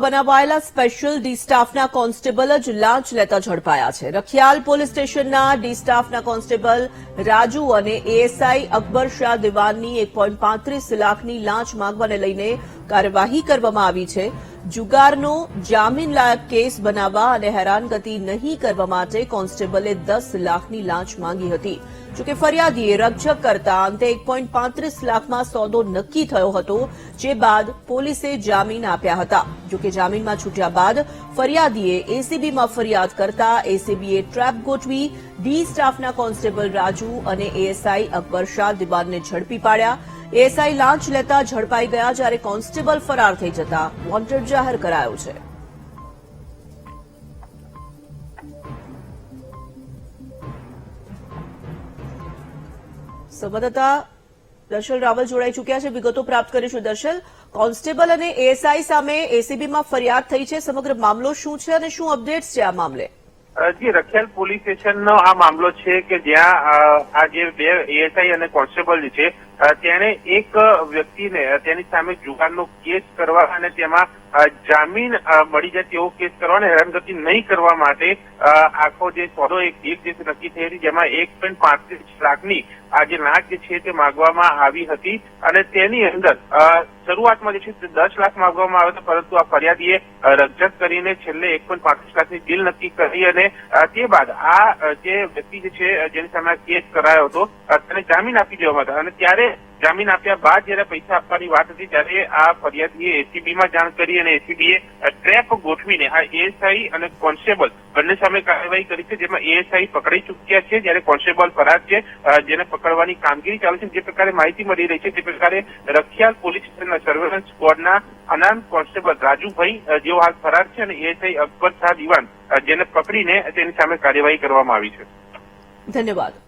બનાવાયેલા special D સ્ટાફના constable જ લાંચ લેતા ઝડપાયા છે। રખિયાલ પોલીસ સ્ટેશનના ડી સ્ટાફના કોન્સ્ટેબલ રાજુ અને એએસઆઈ અકબર શાહ દિવાનની 1.35 લાખની લાંચ માંગવાને લઈને કાર્યવાહી કરવામાં આવી છે। જુગારનો જામીન લાયક કેસ બનાવવા અને હેરાનગતિ નહીં કરવા માટે કોન્સ્ટેબલે 10 લાખની લાંચ માંગી હતી। જોકે ફરિયાદીએ રકઝક કરતા અંતે 1.35 લાખમાં સોદો નક્કી થયો હતો, જે બાદ પોલીસે જામીન આપ્યા હતા। જોકે જામીનમાં છૂટ્યા બાદ ફરિયાદીએ એસીબીમાં ફરિયાદ કરતા એસીબીએ ટ્રેપ ગોઠવી ડી સ્ટાફના કોન્સ્ટેબલ રાજુ અને એએસઆઈ અકબર શાહ દિવાનને ઝડપી પાડ્યા। એએસઆઈ લાંચ લેતા ઝડપાઈ ગયા, જ્યારે કોન્સ્ટેબલ ફરાર થઈ જતા વોન્ટેડ જાહેર કરાયો છે। સંવાદદાતા દર્શલ રાવલ જોડાઈ ચૂક્યા છે, વિગતો પ્રાપ્ત કરીશું। દર્શલ, કોન્સ્ટેબલ અને એએસઆઈ સામે એસીબીમાં ફરિયાદ થઈ છે, સમગ્ર મામલો શું છે અને શું અપડેટ્સ છે આ મામલે? જી, રખિયાલ પોલીસ સ્ટેશનનો આ મામલો છે કે જ્યાં આ જે બે એએસઆઈ અને કોન્સ્ટેબલ છે તેણે એક વ્યક્તિને તેની સામે જુગારનો કેસ કરવા અને તેમાં જામીન મળી જાય તેવો કેસ કરવા અને હેરાનગતિ નહીં કરવા માટે આખો જે સોદો એક કેસ નક્કી થઈ હતી, જેમાં 1.35 લાખની આ જે લાંચ જે છે તે માંગવામાં આવી હતી અને તેની અંદર શરૂઆતમાં જે છે 10 લાખ માંગવામાં આવ્યો હતો, પરંતુ આ ફરિયાદીએ રકઝક કરીને છેલ્લે 1.35 લાખની ડીલ નક્કી કરી અને તે બાદ આ જે વ્યક્તિ જે છે જેની સામે આ કેસ કરાયો હતો તેને જામીન આપી દેવામાં હતા અને ત્યારે જામીન આપ્યા બાદ જયારે પૈસા આપવાની વાત હતી ત્યારે આ ફરિયાદીએ એસીબીમાં જાણ કરી અને એસીબીએ ટ્રેપ ગોઠવીને આ એએસઆઈ અને કોન્સ્ટેબલ બંને સામે કાર્યવાહી કરી છે, જેમાં એએસઆઈ પકડાઈ ચૂક્યા છે જ્યારે કોન્સ્ટેબલ ફરાર છે, જેને પકડવાની કામગીરી ચાલે છે। જે પ્રકારે માહિતી મળી રહી છે તે પ્રકારે રખિયાલ પોલીસ સ્ટેશનના સર્વેલન્સ સ્ક્વોડના અનામ કોન્સ્ટેબલ રાજુભાઈ જેઓ હાલ ફરાર છે અને એએસઆઈ અકબર શાહ દિવાન જેને પકડીને તેની સામે કાર્યવાહી કરવામાં આવી છે। ધન્યવાદ।